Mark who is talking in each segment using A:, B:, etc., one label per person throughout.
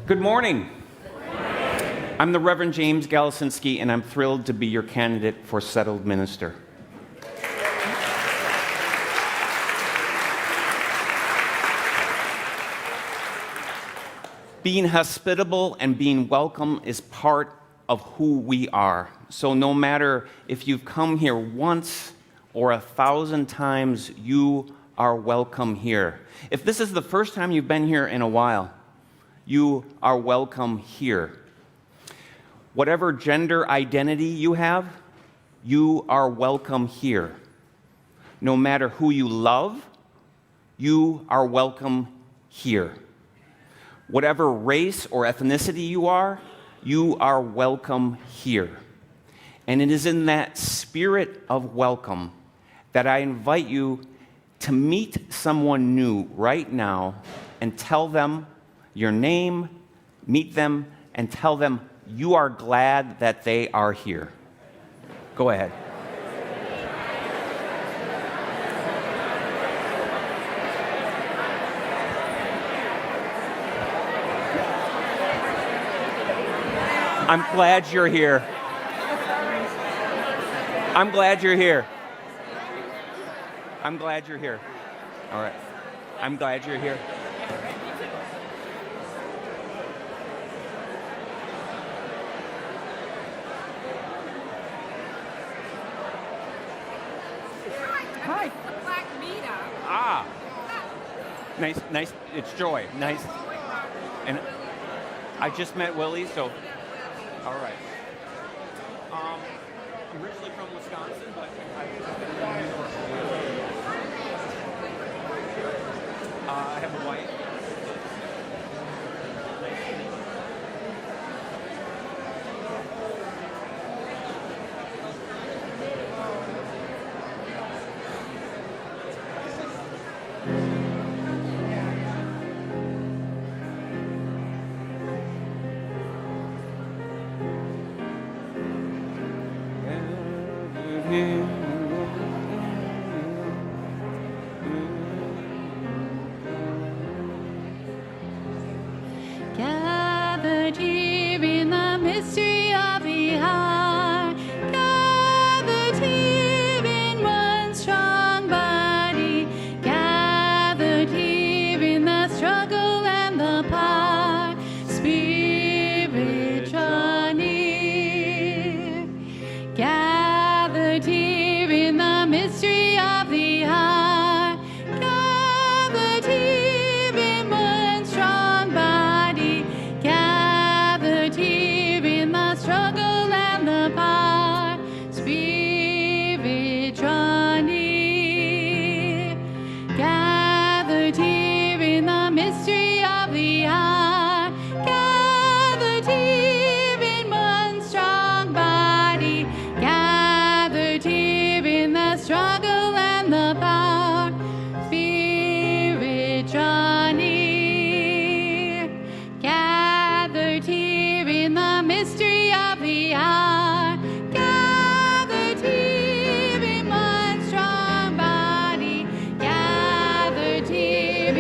A: Good morning. I'm the Reverend James Galasinski, and I'm thrilled to be your candidate for Settled Minister. Being hospitable and being welcome is part of who we are. So no matter if you've come here once or 1,000 times, you are welcome here. If this is the first time you've been here in a while, you are welcome here. Whatever gender identity you have, you are welcome here. No matter who you love, you are welcome here. Whatever race or ethnicity you are welcome here. And it is in that spirit of welcome that I invite you to meet someone new right now and tell them your name, meet them, and tell them you are glad that they are here. Go ahead. I'm glad you're here. I'm glad you're here. I'm glad you're here. All right. I'm glad you're here. Hi. Ah. Nice. It's Joy. Nice. And I just met Willie, so. All right. I'm originally from Wisconsin, but I have a wife.
B: Gathered here in the mystery of the heart, gathered here in one strong body, gathered here in the struggle and the power, Spirit draw near. Gathered here in the mystery of the heart, gathered here in one strong body, gathered here in the struggle and the power, Spirit draw near. Gathered here in the mystery of the heart, gathered here in one strong body, gathered here in the struggle and the power, Spirit draw near. Gathered here in the mystery of the heart, gathered here in one strong body, gathered here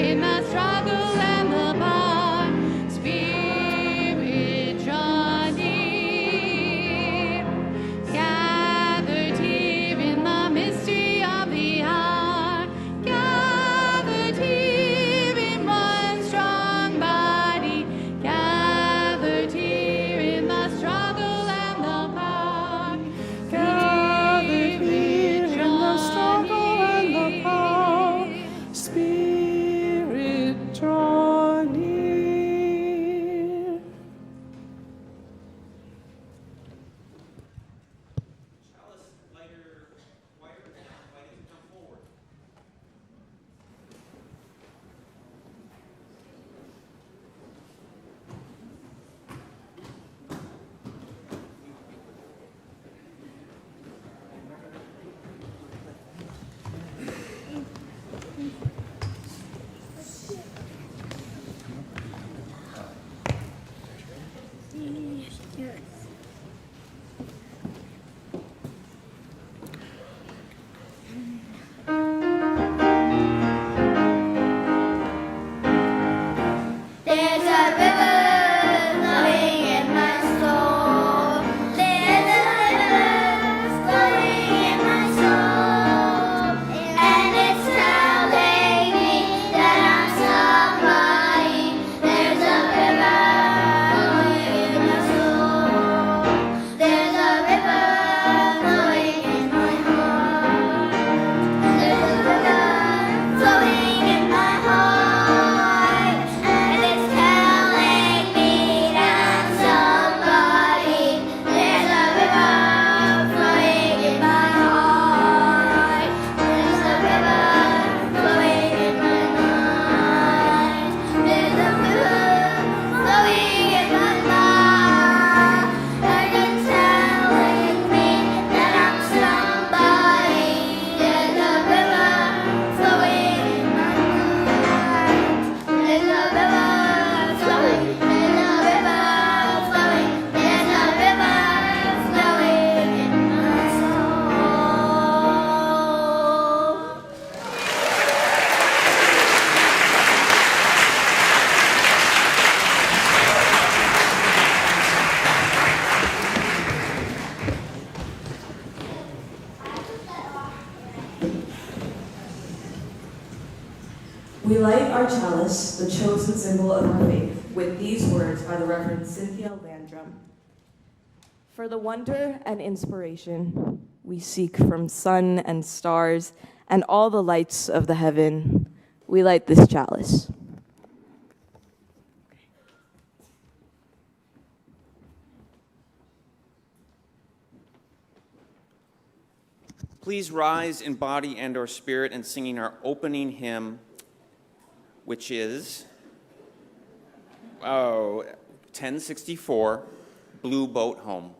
C: We light our chalice, the chosen symbol of our faith, with these words by the Reverend Cynthia Landrum. For the wonder and inspiration we seek from sun and stars and all the lights of the heaven, we light this chalice.
A: Please rise in body and or spirit in singing our opening hymn, which is 1064, Blue Boat Home.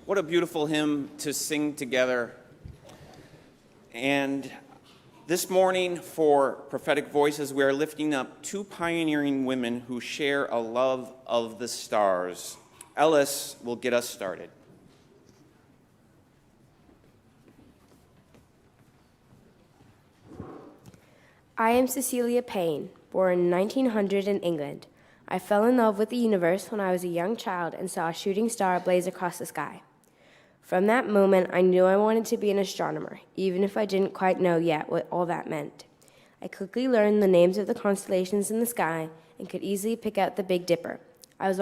A: What a beautiful hymn to sing together. And this morning, for Prophetic Voices, we are lifting up two pioneering women who share a love of the stars. Ellis will get us started.
D: I am Cecilia Payne, born in 1900 in England. I fell in love with the universe when I was a young child and saw a shooting star blaze across the sky. From that moment, I knew I wanted to be an astronomer, even if I didn't quite know yet what all that meant. I quickly learned the names of the constellations in the sky and could easily pick out the Big Dipper. I was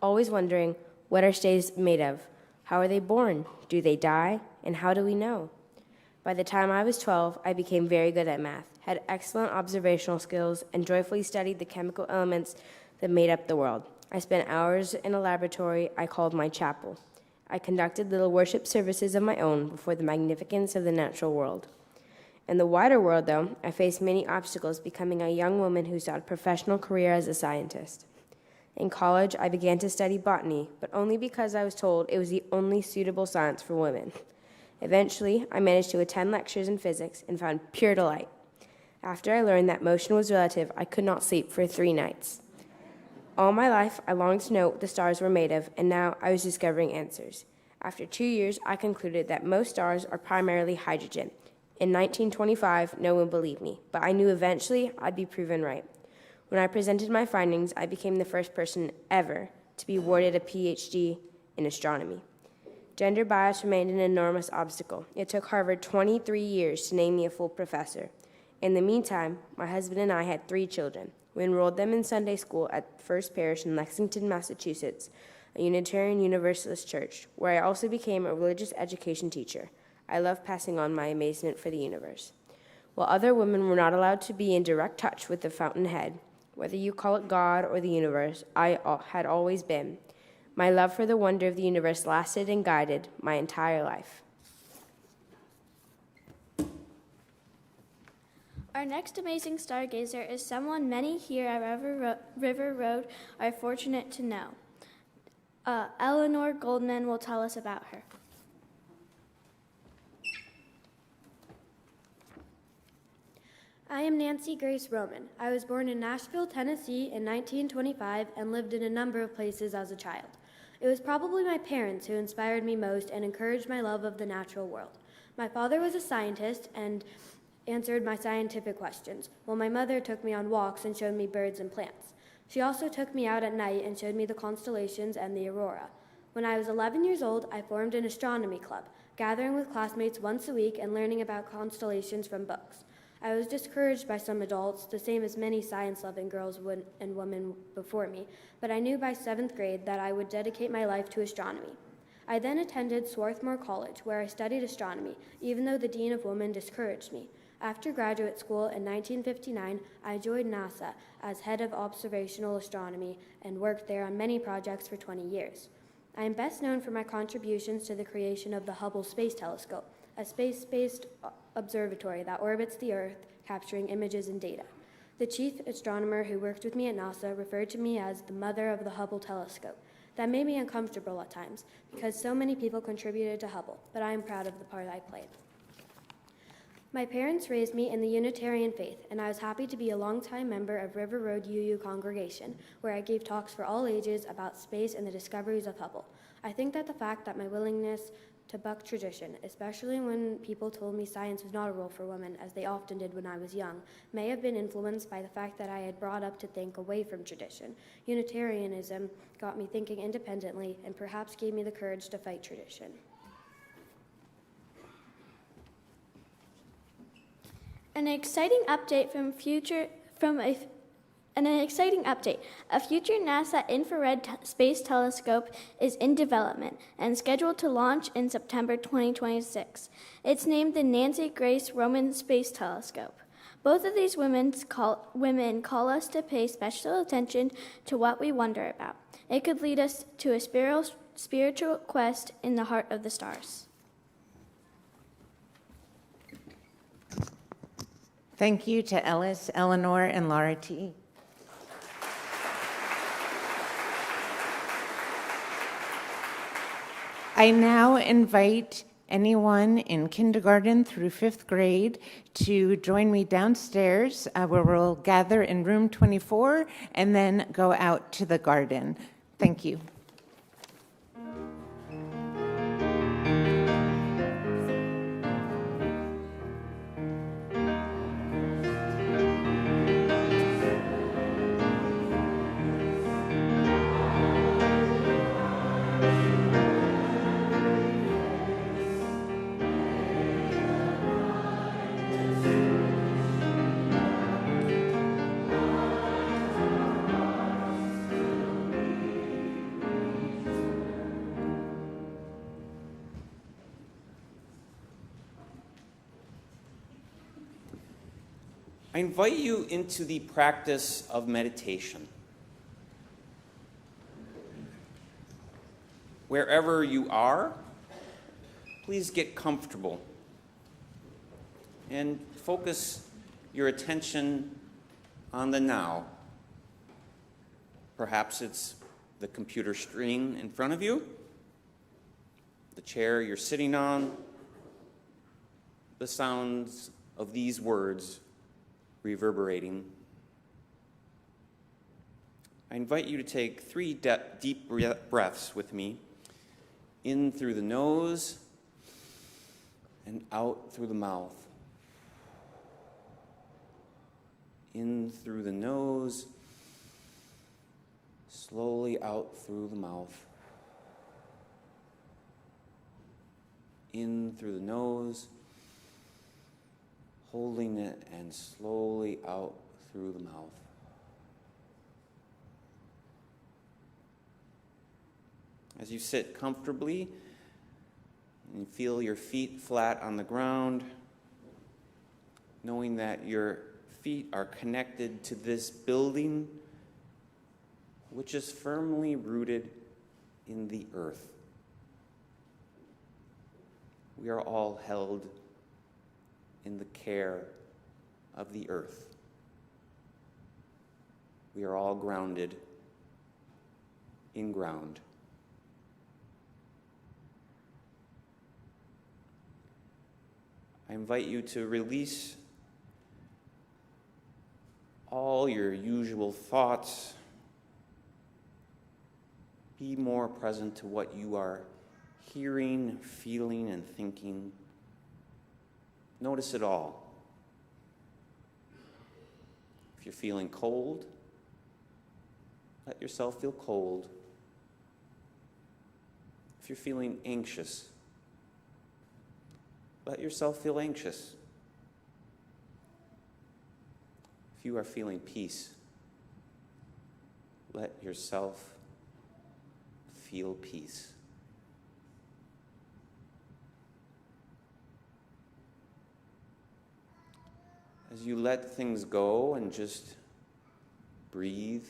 D: always wondering, what are stars made of? How are they born? Do they die? And how do we know? By the time I was 12, I became very good at math, had excellent observational skills, and joyfully studied the chemical elements that made up the world. I spent hours in a laboratory I called my chapel. I conducted little worship services of my own before the magnificence of the natural world. In the wider world, though, I faced many obstacles becoming a young woman who sought a professional career as a scientist. In college, I began to study botany, but only because I was told it was the only suitable science for women. Eventually, I managed to attend lectures in physics and found pure delight. After I learned that motion was relative, I could not sleep for 3 nights. All my life, I longed to know what the stars were made of, and now I was discovering answers. After 2 years, I concluded that most stars are primarily hydrogen. In 1925, no one believed me, but I knew eventually I'd be proven right. When I presented my findings, I became the first person ever to be awarded a PhD in astronomy. Gender bias remained an enormous obstacle. It took Harvard 23 years to name me a full professor. In the meantime, my husband and I had 3 children. We enrolled them in Sunday school at First Parish in Lexington, Massachusetts, a Unitarian Universalist church, where I also became a religious education teacher. I love passing on my amazement for the universe. While other women were not allowed to be in direct touch with the fountainhead, whether you call it God or the universe, I had always been. My love for the wonder of the universe lasted and guided my entire life.
E: Our next amazing stargazer is someone many here at River Road are fortunate to know. Eleanor Goldman will tell us about her.
F: I am Nancy Grace Roman. I was born in Nashville, Tennessee in 1925 and lived in a number of places as a child. It was probably my parents who inspired me most and encouraged my love of the natural world. My father was a scientist and answered my scientific questions, while my mother took me on walks and showed me birds and plants. She also took me out at night and showed me the constellations and the aurora. When I was 11 years old, I formed an astronomy club, gathering with classmates once a week and learning about constellations from books. I was discouraged by some adults, the same as many science-loving girls and women before me, but I knew by 7th grade that I would dedicate my life to astronomy. I then attended Swarthmore College, where I studied astronomy, even though the Dean of Women discouraged me. After graduate school in 1959, I joined NASA as head of observational astronomy and worked there on many projects for 20 years. I am best known for my contributions to the creation of the Hubble Space Telescope, a space-based observatory that orbits the Earth, capturing images and data. The chief astronomer who worked with me at NASA referred to me as the mother of the Hubble telescope. That made me uncomfortable at times, because so many people contributed to Hubble, but I am proud of the part I played. My parents raised me in the Unitarian faith, and I was happy to be a longtime member of River Road UU congregation, where I gave talks for all ages about space and the discoveries of Hubble. I think that the fact that my willingness to buck tradition, especially when people told me science was not a role for women, as they often did when I was young, may have been influenced by the fact that I had brought up to think away from tradition. Unitarianism got me thinking independently and perhaps gave me the courage to fight tradition.
E: An exciting update A future NASA infrared space telescope is in development and scheduled to launch in September 2026. It's named the Nancy Grace Roman Space Telescope. Both of these women call us to pay special attention to what we wonder about. It could lead us to a spiritual quest in the heart of the stars.
G: Thank you to Ellis, Eleanor, and Laura T. I now invite anyone in kindergarten through 5th grade to join me downstairs where we'll gather in room 24 and then go out to the garden. Thank you.
A: I invite you into the practice of meditation. Wherever you are, please get comfortable and focus your attention on the now. Perhaps it's the computer screen in front of you, the chair you're sitting on, the sounds of these words reverberating. I invite you to take 3 deep breaths with me, in through the nose and out through the mouth. In through the nose, slowly out through the mouth. In through the nose, holding it, and slowly out through the mouth. As you sit comfortably and feel your feet flat on the ground, knowing that your feet are connected to this building, which is firmly rooted in the earth. We are all held in the care of the earth. We are all grounded in ground. I invite you to release all your usual thoughts. Be more present to what you are hearing, feeling, and thinking. Notice it all. If you're feeling cold, let yourself feel cold. If you're feeling anxious, let yourself feel anxious. If you are feeling peace, let yourself feel peace. As you let things go and just breathe,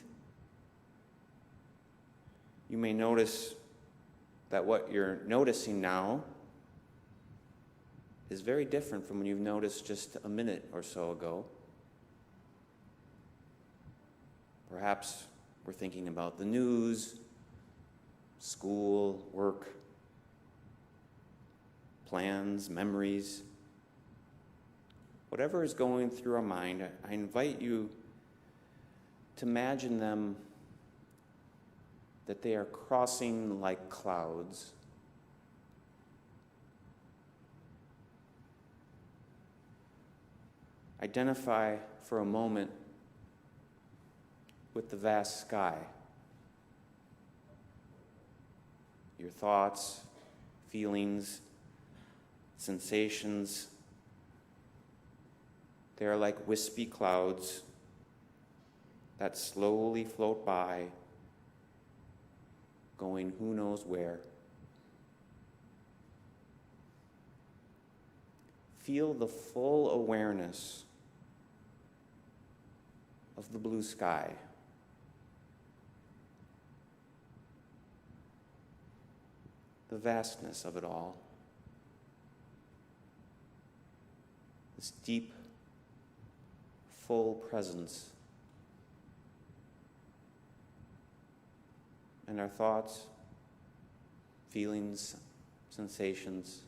A: you may notice that what you're noticing now is very different from when you've noticed just a minute or so ago. Perhaps we're thinking about the news, school, work, plans, memories. Whatever is going through our mind, I invite you to imagine them that they are crossing like clouds. Identify for a moment with the vast sky. Your thoughts, feelings, sensations, they are like wispy clouds that slowly float by, going who knows where. Feel the full awareness of the blue sky. The vastness of it all. This deep, full presence. And our thoughts, feelings, sensations,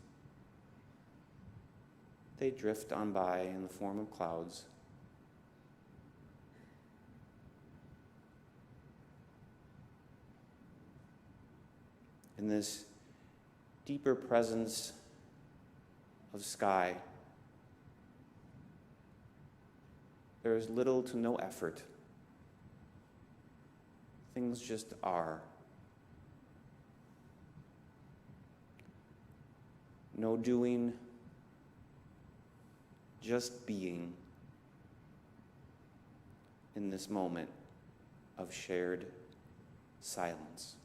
A: they drift on by in the form of clouds. In this deeper presence of sky, there is little to no effort. Things just are. No doing, just being in this moment of shared silence.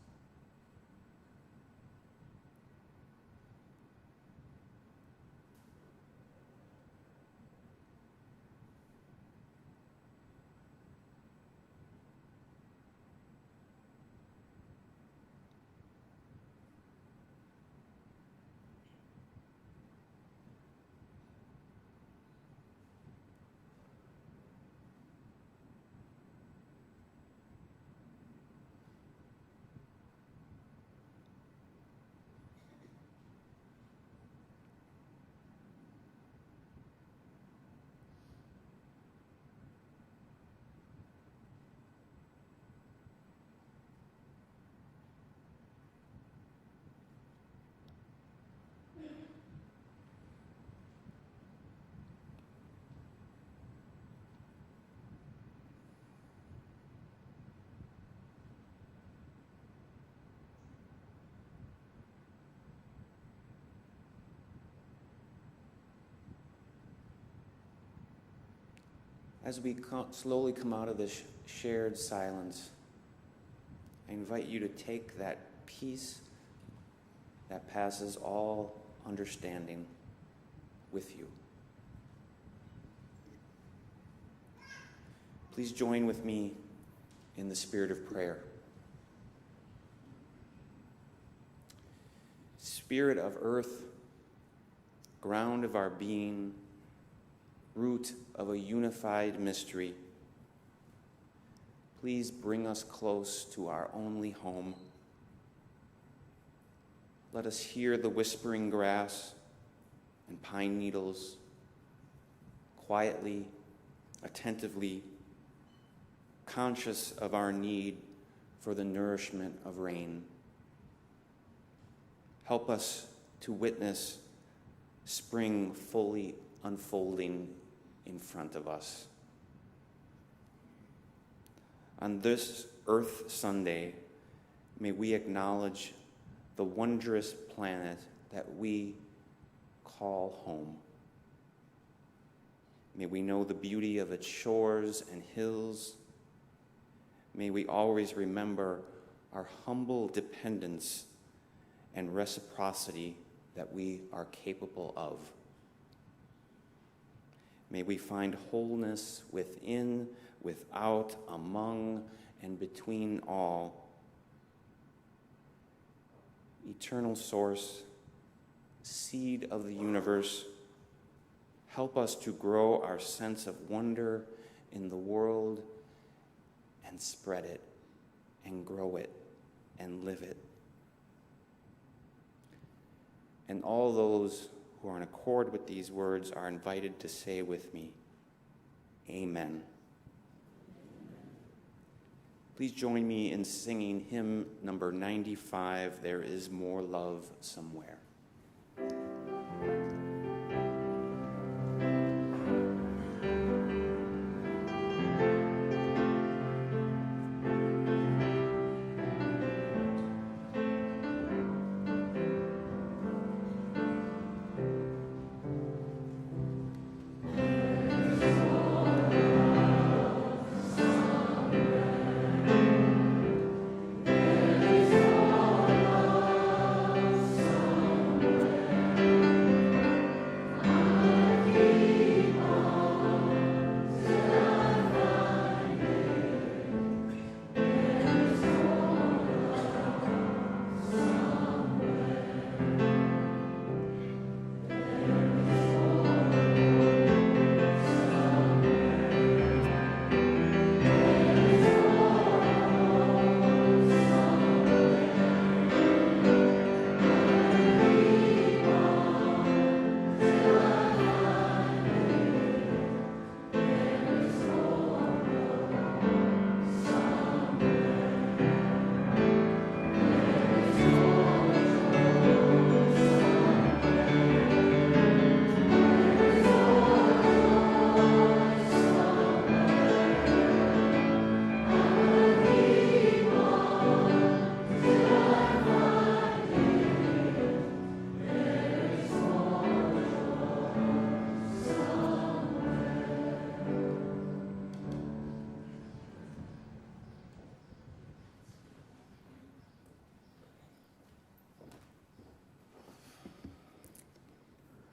A: As we slowly come out of this shared silence, I invite you to take that peace that passes all understanding with you. Please join with me in the spirit of prayer. Spirit of earth, ground of our being, root of a unified mystery, please bring us close to our only home. Let us hear the whispering grass and pine needles, quietly, attentively, conscious of our need for the nourishment of rain. Help us to witness spring fully unfolding in front of us. On this Earth Sunday, may we acknowledge the wondrous planet that we call home. May we know the beauty of its shores and hills. May we always remember our humble dependence and reciprocity that we are capable of. May we find wholeness within, without, among, and between all. Eternal source, seed of the universe, help us to grow our sense of wonder in the world and spread it and grow it and live it. And all those who are in accord with these words are invited to say with me, Amen. Please join me in singing hymn number 95, There Is More Love Somewhere.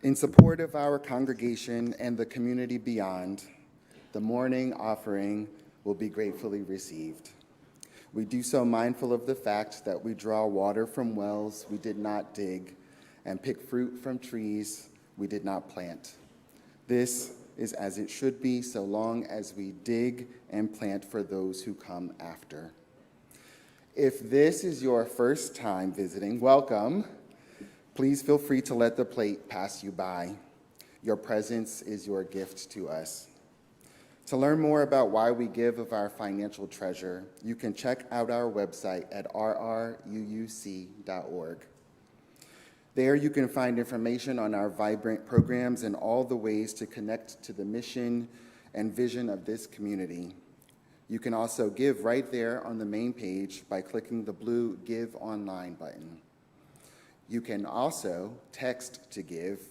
H: In support of our congregation and the community beyond, the morning offering will be gratefully received. We do so mindful of the fact that we draw water from wells we did not dig and pick fruit from trees we did not plant. This is as it should be so long as we dig and plant for those who come after. If this is your first time visiting, welcome. Please feel free to let the plate pass you by. Your presence is your gift to us. To learn more about why we give of our financial treasure, you can check out our website at rruuc.org. There you can find information on our vibrant programs and all the ways to connect to the mission and vision of this community. You can also give right there on the main page by clicking the blue Give Online button. You can also text to give.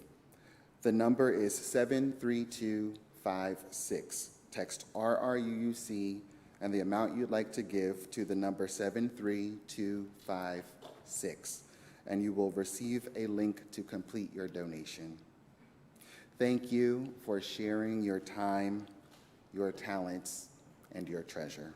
H: The number is 73256. text RRUUC and the amount you'd like to give to the number 73256, and you will receive a link to complete your donation. Thank you for sharing your time, your talents, and your treasure.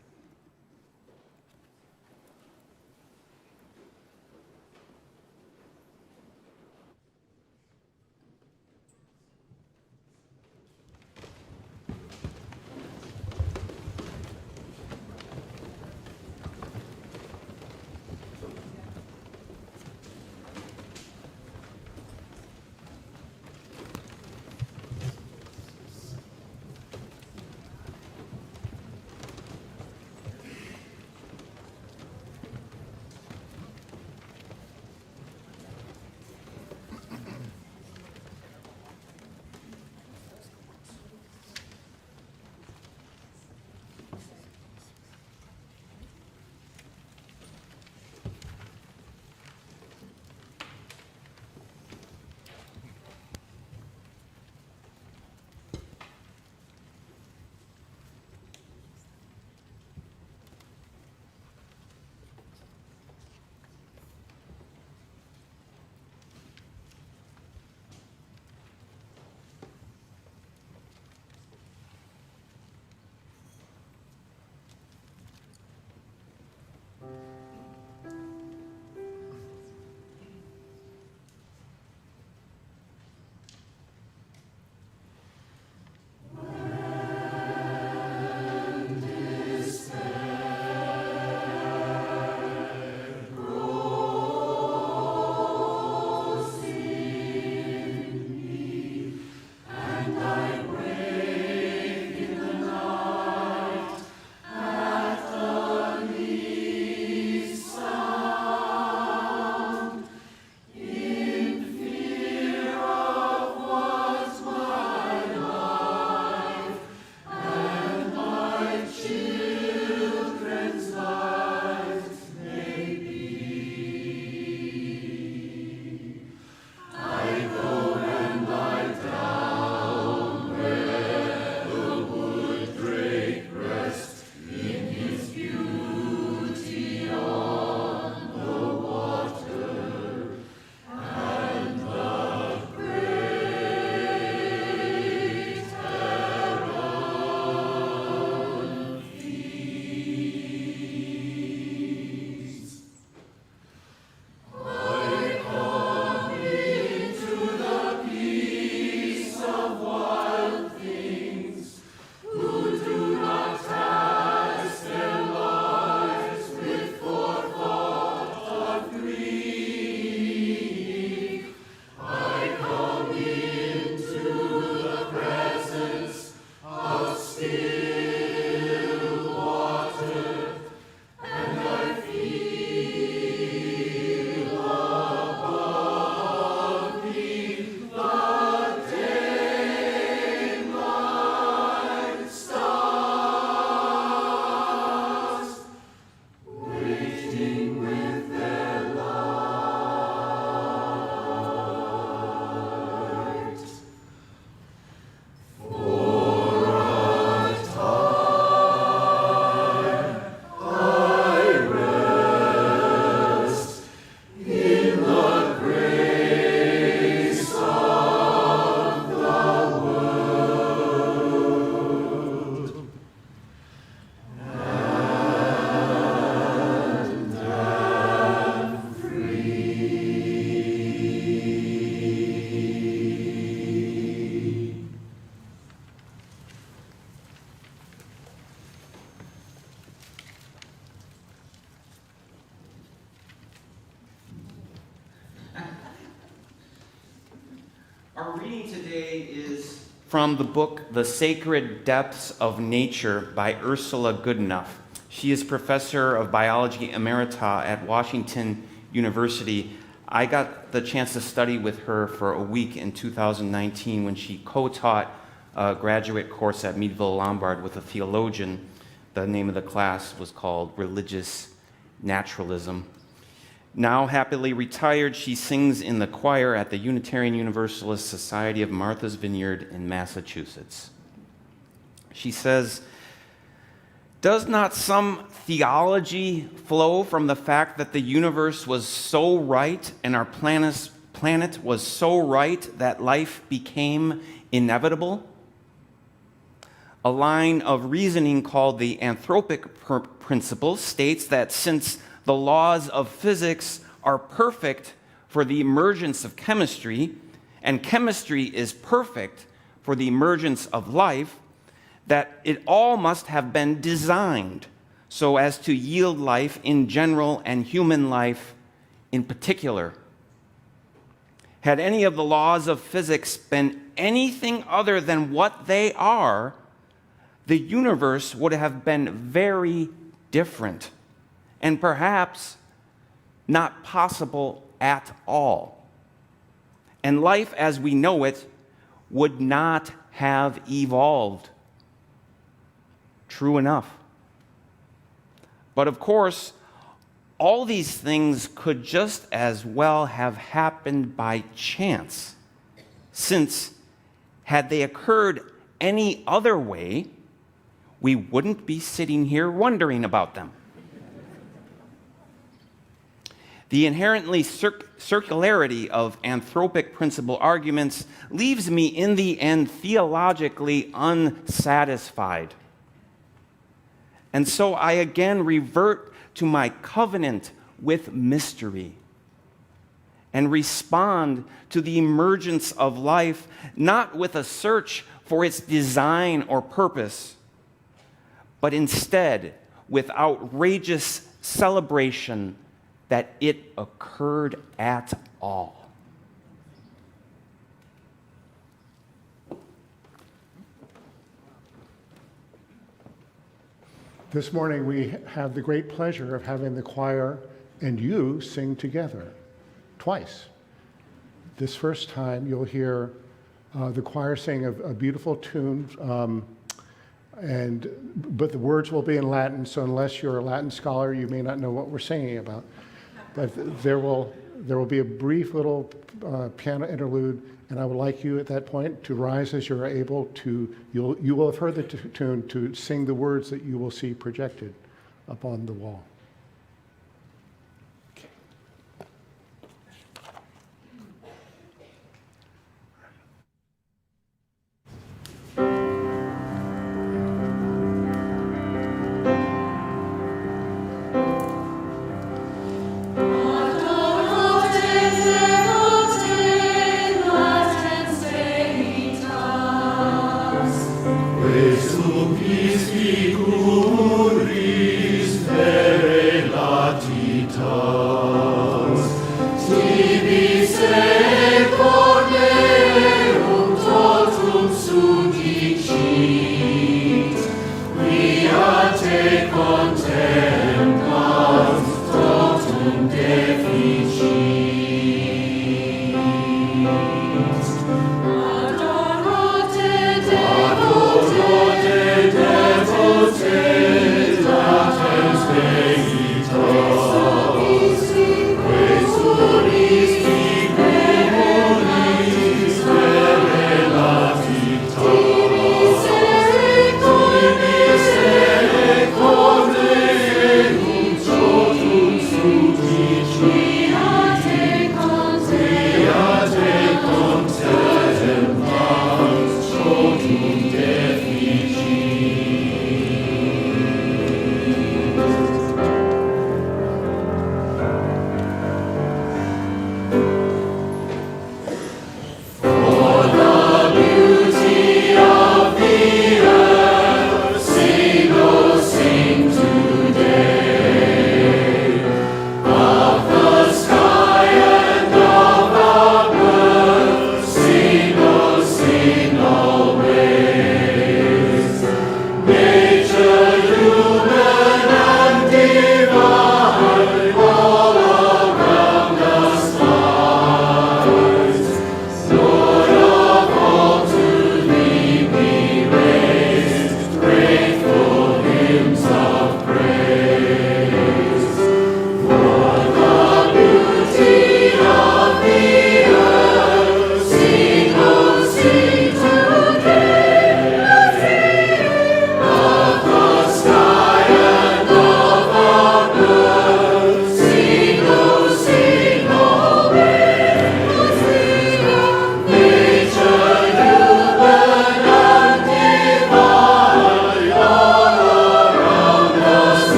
A: Our reading today is from the book The Sacred Depths of Nature by Ursula Goodenough. She is professor of biology emerita at Washington University. I got the chance to study with her for a week in 2019 when she co-taught a graduate course at Meadville Lombard with a theologian. The name of the class was called Religious Naturalism. Now happily retired, she sings in the choir at the Unitarian Universalist Society of Martha's Vineyard in Massachusetts. She says, "Does not some theology flow from the fact that the universe was so right and our planet was so right that life became inevitable?" A line of reasoning called the anthropic principle states that since the laws of physics are perfect for the emergence of chemistry, and chemistry is perfect for the emergence of life, that it all must have been designed so as to yield life in general and human life in particular. Had any of the laws of physics been anything other than what they are, the universe would have been very different and perhaps not possible at all. And life as we know it would not have evolved. True enough. But of course, all these things could just as well have happened by chance, since had they occurred any other way, we wouldn't be sitting here wondering about them. The inherently circularity of anthropic principle arguments leaves me in the end theologically unsatisfied. And so I again revert to my covenant with mystery and respond to the emergence of life not with a search for its design or purpose, but instead with outrageous celebration that it occurred at all.
I: This morning we have the great pleasure of having the choir and you sing together twice. This first time you'll hear the choir sing a beautiful tune, but the words will be in Latin, so unless you're a Latin scholar, you may not know what we're singing about. But there will be a brief little piano interlude, and I would like you at that point to rise as you're able to. You will have heard the tune, to sing the words that you will see projected up on the wall.
J: Christus Christi curis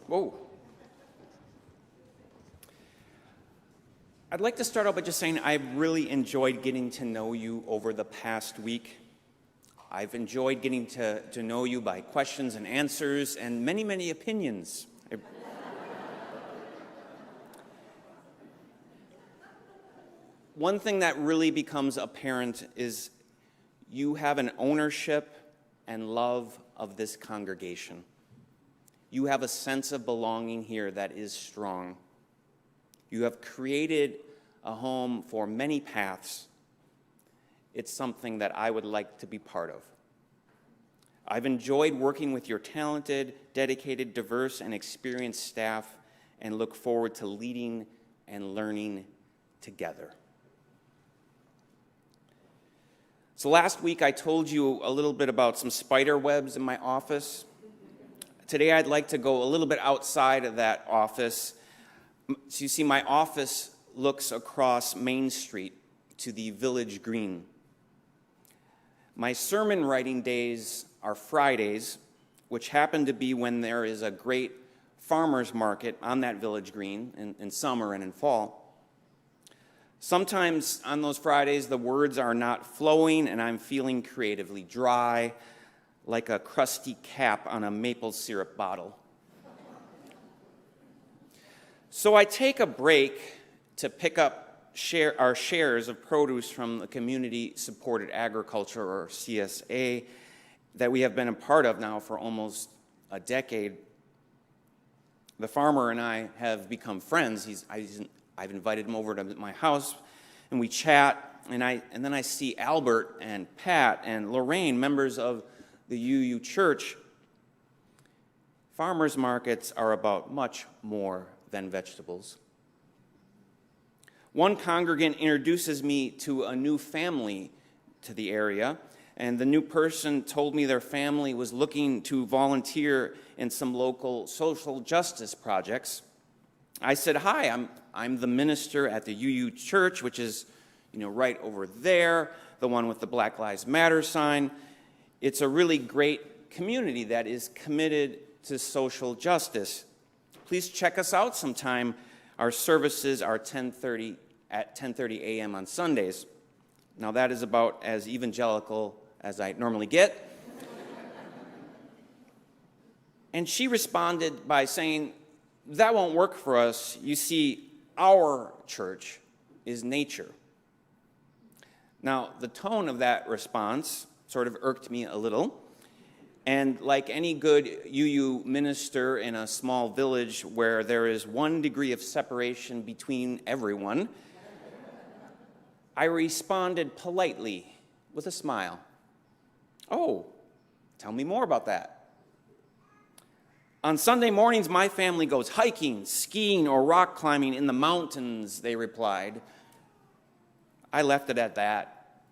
A: Whoa. I'd like to start out by just saying I've really enjoyed getting to know you over the past week. I've enjoyed getting to know you by questions and answers and many, many opinions. One thing that really becomes apparent is you have an ownership and love of this congregation. You have a sense of belonging here that is strong. You have created a home for many paths. It's something that I would like to be part of. I've enjoyed working with your talented, dedicated, diverse, and experienced staff and look forward to leading and learning together. So last week I told you a little bit about some spider webs in my office. Today I'd like to go a little bit outside of that office. So you see, my office looks across Main Street to the Village Green. My sermon writing days are Fridays, which happen to be when there is a great farmer's market on that Village Green in summer and in fall. Sometimes on those Fridays, the words are not flowing and I'm feeling creatively dry, like a crusty cap on a maple syrup bottle. So I take a break to pick up our shares of produce from the community-supported agriculture, or CSA, that we have been a part of now for almost a decade. The farmer and I have become friends. I've invited him over to my house, and we chat, and then I see Albert and Pat and Lorraine, members of the UU Church. Farmers markets are about much more than vegetables. One congregant introduces me to a new family to the area, and the new person told me their family was looking to volunteer in some local social justice projects. I said, "Hi, I'm the minister at the UU Church, which is, right over there, the one with the Black Lives Matter sign. It's a really great community that is committed to social justice. Please check us out sometime. Our services are at 10:30 a.m. on Sundays." Now that is about as evangelical as I normally get. And she responded by saying, "That won't work for us. You see, our church is nature." Now, the tone of that response sort of irked me a little. And like any good UU minister in a small village where there is 1 degree of separation between everyone, I responded politely with a smile. "Oh, tell me more about that." "On Sunday mornings, my family goes hiking, skiing, or rock climbing in the mountains," they replied. I left it at that,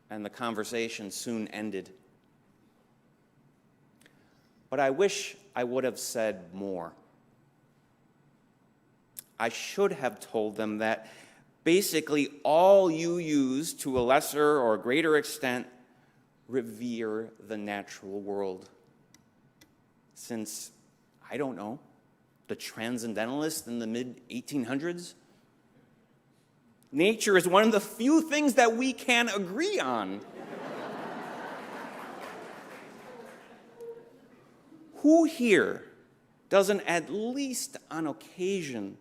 A: and the conversation soon ended. But I wish I would have said more. I should have told them that basically all UUs, to a lesser or greater extent, revere the natural world. Since, I don't know, the transcendentalists in the mid-1800s? Nature is one of the few things that we can agree on. Who here doesn't, at least on occasion,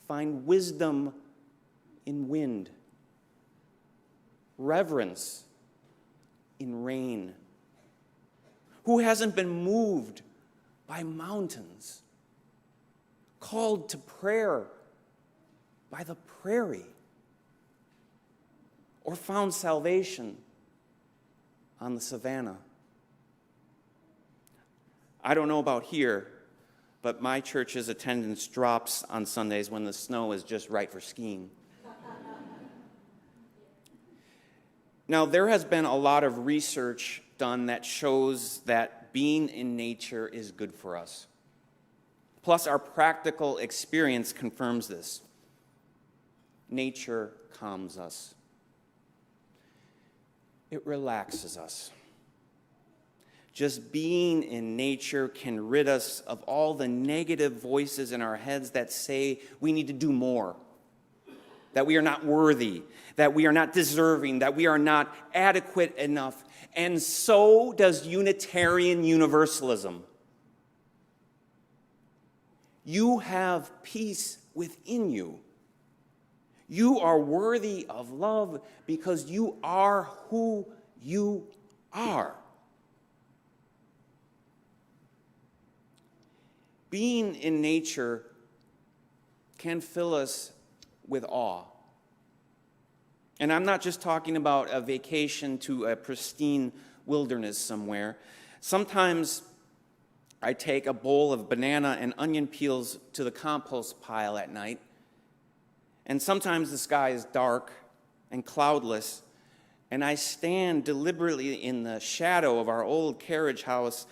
A: find wisdom in wind, reverence in rain? Who hasn't been moved by mountains, called to prayer by the prairie, or found salvation on the savannah? I don't know about here, but my church's attendance drops on Sundays when the snow is just right for skiing. Now, there has been a lot of research done that shows that being in nature is good for us. Plus, our practical experience confirms this. Nature calms us. It relaxes us. Just being in nature can rid us of all the negative voices in our heads that say we need to do more, that we are not worthy, that we are not deserving, that we are not adequate enough. And so does Unitarian Universalism. You have peace within you. You are worthy of love because you are who you are. Being in nature can fill us with awe. And I'm not just talking about a vacation to a pristine wilderness somewhere. Sometimes I take a bowl of banana and onion peels to the compost pile at night. And sometimes the sky is dark and cloudless, and I stand deliberately in the shadow of our old carriage house,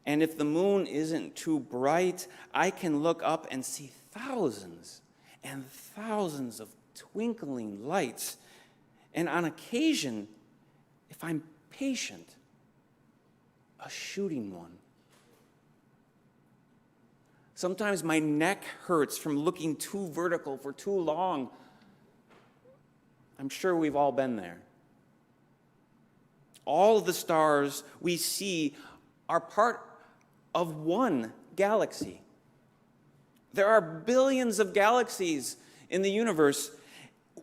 A: and if the moon isn't too bright, I can look up and see thousands and thousands of twinkling lights. And on occasion, if I'm patient, a shooting one. Sometimes my neck hurts from looking too vertical for too long. I'm sure we've all been there. All of the stars we see are part of one galaxy. There are billions of galaxies in the universe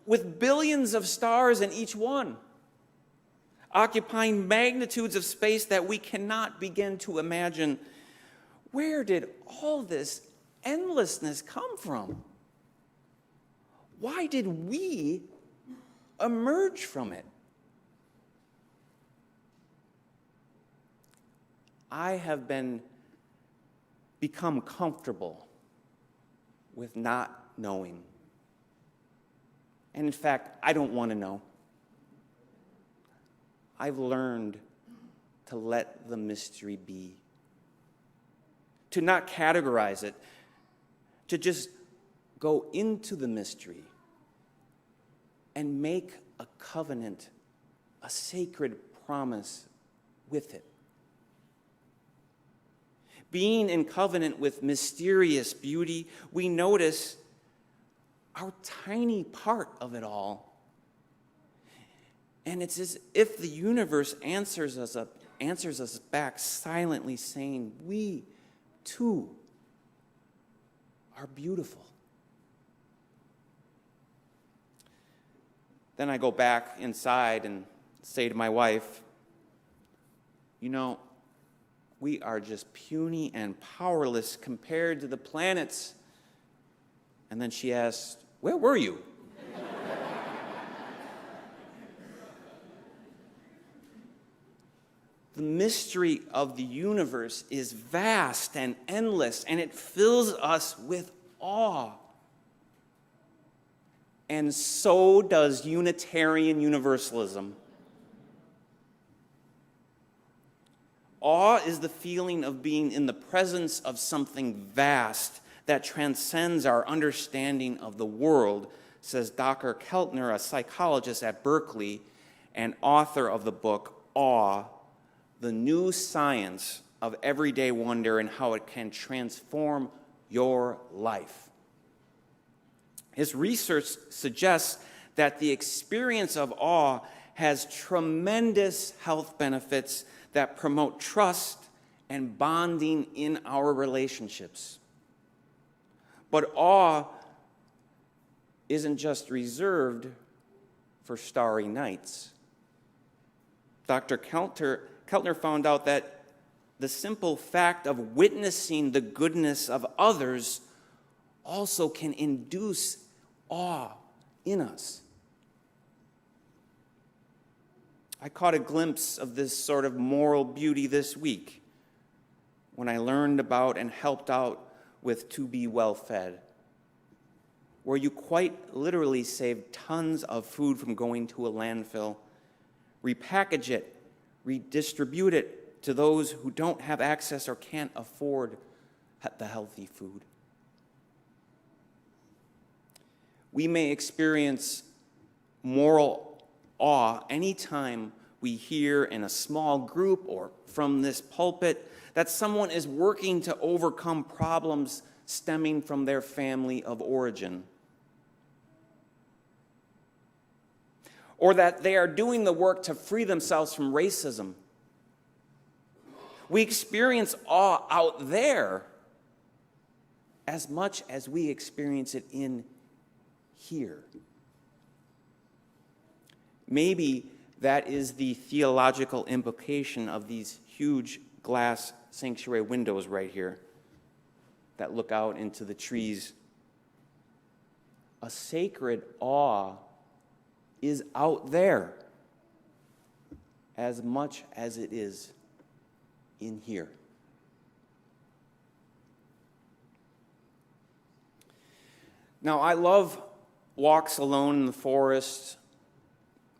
A: with billions of stars in each one, occupying magnitudes of space that we cannot begin to imagine. Where did all this endlessness come from? Why did we emerge from it? I have become comfortable with not knowing. And in fact, I don't want to know. I've learned to let the mystery be, to not categorize it, to just go into the mystery and make a covenant, a sacred promise with it. Being in covenant with mysterious beauty, we notice our tiny part of it all. And it's as if the universe answers us back silently, saying, we too are beautiful. Then I go back inside and say to my wife, you know, we are just puny and powerless compared to the planets. And then she asked, where were you? The mystery of the universe is vast and endless, and it fills us with awe. And so does Unitarian Universalism. Awe is the feeling of being in the presence of something vast that transcends our understanding of the world, says Dr. Keltner, a psychologist at Berkeley and author of the book Awe, the New Science of Everyday Wonder and How It Can Transform Your Life. His research suggests that the experience of awe has tremendous health benefits that promote trust and bonding in our relationships. But awe isn't just reserved for starry nights. Dr. Keltner found out that the simple fact of witnessing the goodness of others also can induce awe in us. I caught a glimpse of this sort of moral beauty this week when I learned about and helped out with To Be Well Fed, where you quite literally save tons of food from going to a landfill, repackage it, redistribute it to those who don't have access or can't afford the healthy food. We may experience moral awe anytime we hear in a small group or from this pulpit that someone is working to overcome problems stemming from their family of origin, or that they are doing the work to free themselves from racism. We experience awe out there as much as we experience it in here. Maybe that is the theological implication of these huge glass sanctuary windows right here that look out into the trees. A sacred awe is out there as much as it is in here. Now, I love walks alone in the forest,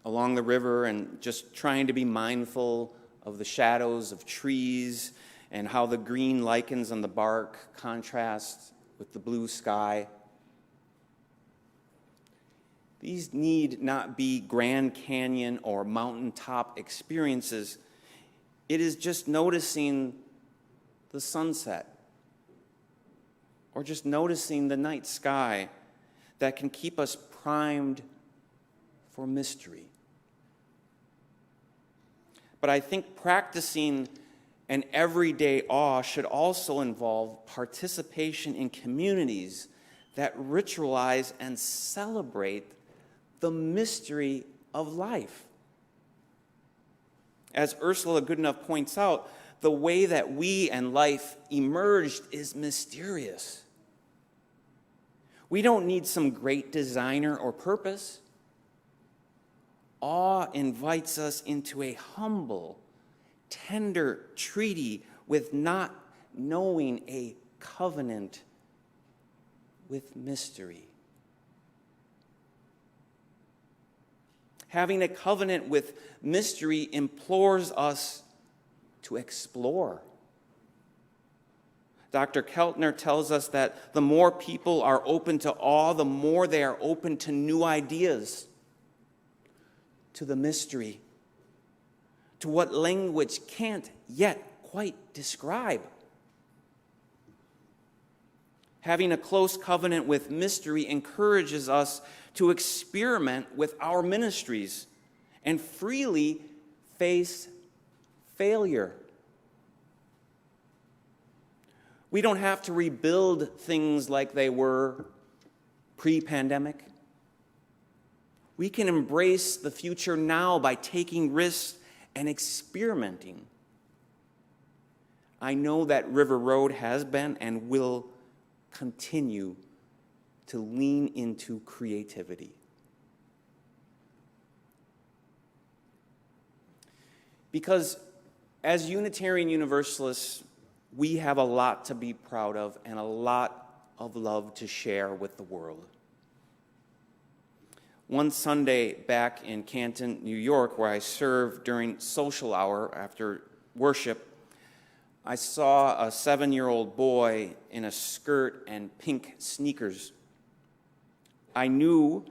A: along the river, and just trying to be mindful of the shadows of trees and how the green lichens on the bark contrast with the blue sky. These need not be Grand Canyon or mountaintop experiences. It is just noticing the sunset or just noticing the night sky that can keep us primed for mystery. But I think practicing an everyday awe should also involve participation in communities that ritualize and celebrate the mystery of life. As Ursula Goodenough points out, the way that we and life emerged is mysterious. We don't need some great designer or purpose. Awe invites us into a humble, tender treaty with not knowing a covenant with mystery. Having a covenant with mystery implores us to explore. Dr. Keltner tells us that the more people are open to awe, the more they are open to new ideas, to the mystery, to what language can't yet quite describe. Having a close covenant with mystery encourages us to experiment with our ministries and freely face failure. We don't have to rebuild things like they were pre-pandemic. We can embrace the future now by taking risks and experimenting. I know that River Road has been and will continue to lean into creativity. Because as Unitarian Universalists, we have a lot to be proud of and a lot of love to share with the world. One Sunday back in Canton, New York, where I served during social hour after worship, I saw a 7-year-old boy in a skirt and pink sneakers. I knew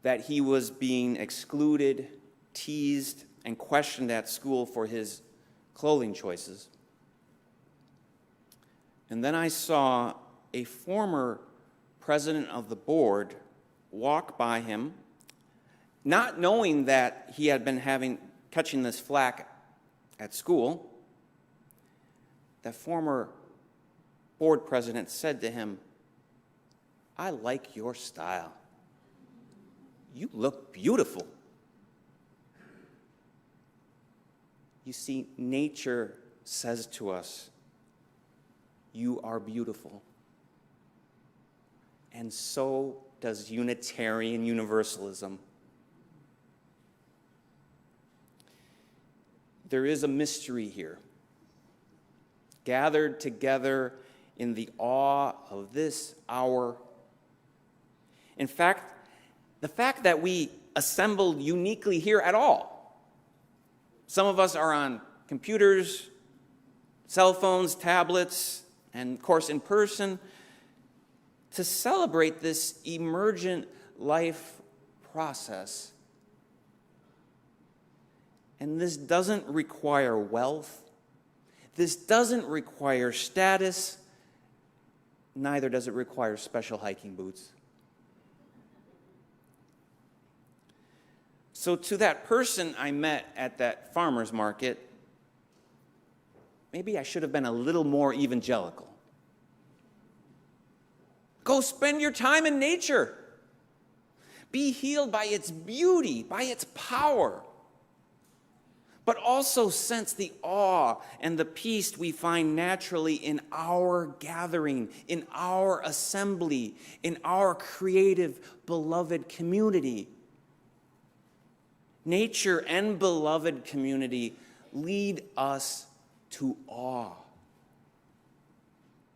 A: that he was being excluded, teased, and questioned at school for his clothing choices. And then I saw a former president of the board walk by him, not knowing that he had been catching this flack at school. That former board president said to him, "I like your style. You look beautiful." You see, nature says to us, "You are beautiful." And so does Unitarian Universalism. There is a mystery here, gathered together in the awe of this hour. In fact, the fact that we assembled uniquely here at all. Some of us are on computers, cell phones, tablets, and of course in person, to celebrate this emergent life process. And this doesn't require wealth. This doesn't require status. Neither does it require special hiking boots. So to that person I met at that farmer's market, maybe I should have been a little more evangelical. Go spend your time in nature. Be healed by its beauty, by its power. But also sense the awe and the peace we find naturally in our gathering, in our assembly, in our creative, beloved community. Nature and beloved community lead us to awe,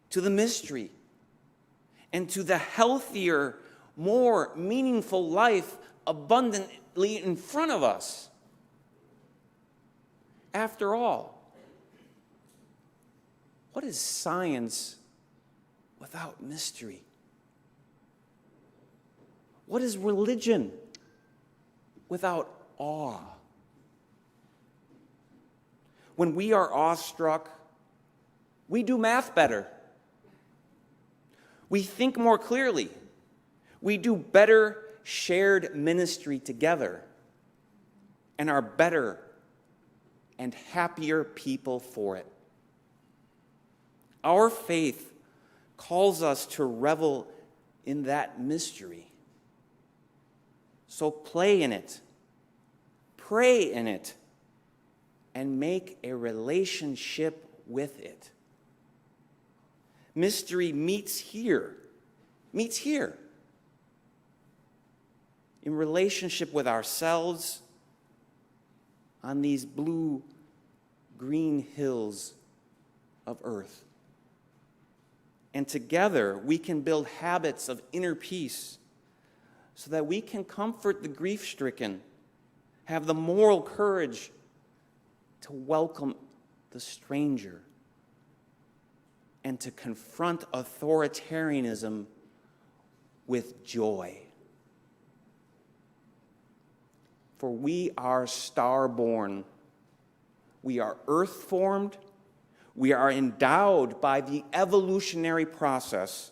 A: to the mystery, and to the healthier, more meaningful life abundantly in front of us. After all, what is science without mystery? What is religion without awe? When we are awestruck, we do math better. We think more clearly. We do better shared ministry together and are better and happier people for it. Our faith calls us to revel in that mystery. So play in it, pray in it, and make a relationship with it. Mystery meets here, in relationship with ourselves on these blue-green hills of earth. And together we can build habits of inner peace so that we can comfort the grief-stricken, have the moral courage to welcome the stranger, and to confront authoritarianism with joy. For we are star-born. We are earth-formed. We are endowed by the evolutionary process.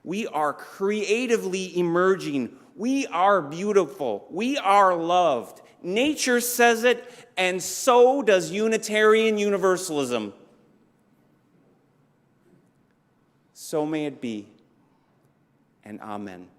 A: We are creatively emerging. We are beautiful. We are loved. Nature says it, and so does Unitarian Universalism. So may it be, and amen.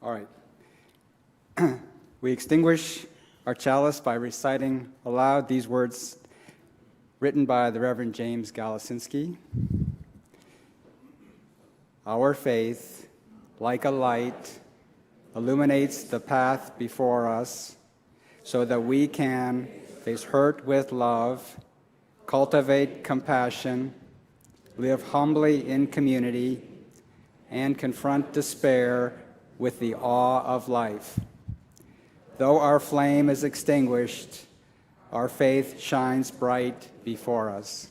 J: All right. We extinguish our chalice by reciting aloud these words written by the Reverend James Galasinski. Our faith, like a light, illuminates the path before us so that we can face hurt with love, cultivate compassion, live humbly in community, and confront despair with the awe of life. Though our flame is extinguished, our faith shines bright before us.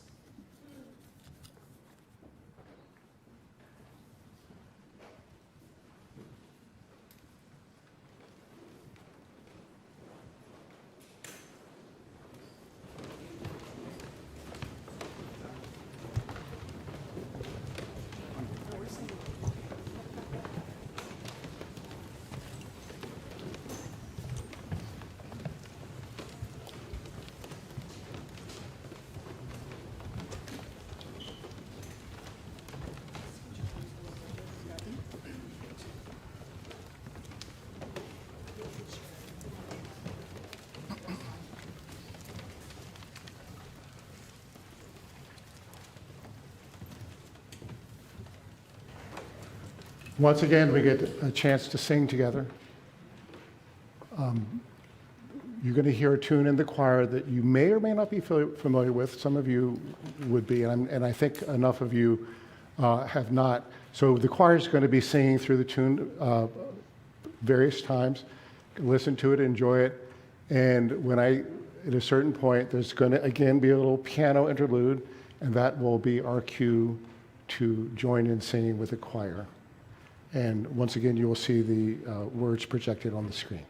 I: Once again, we get a chance to sing together. you're going to hear a tune in the choir that you may or may not be familiar with. Some of you would be, and I think enough of you have not. So the choir is going to be singing through the tune various times. Listen to it, enjoy it, and at a certain point, there's going to again be a little piano interlude, and that will be our cue to join in singing with the choir. And once again, you will see the words projected on the screen.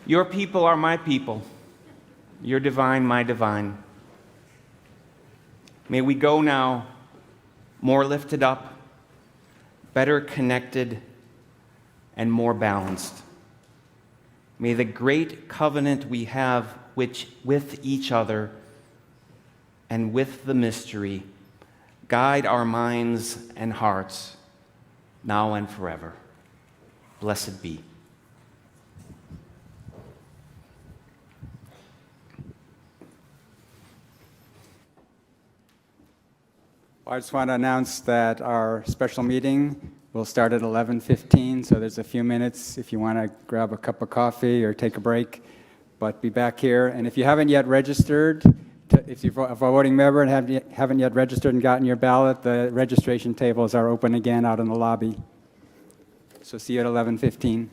A: Your people are my people. Your divine, my divine. May we go now more lifted up, better connected, and more balanced. May the great covenant we have with each other and with the mystery guide our minds and hearts now and forever. Blessed be.
J: I just want to announce that our special meeting will start at 11:15, so there's a few minutes if you want to grab a cup of coffee or take a break, but be back here. And if you haven't yet registered, if you're a voting member and haven't yet registered and gotten your ballot, the registration tables are open again out in the lobby. So see you at 11:15.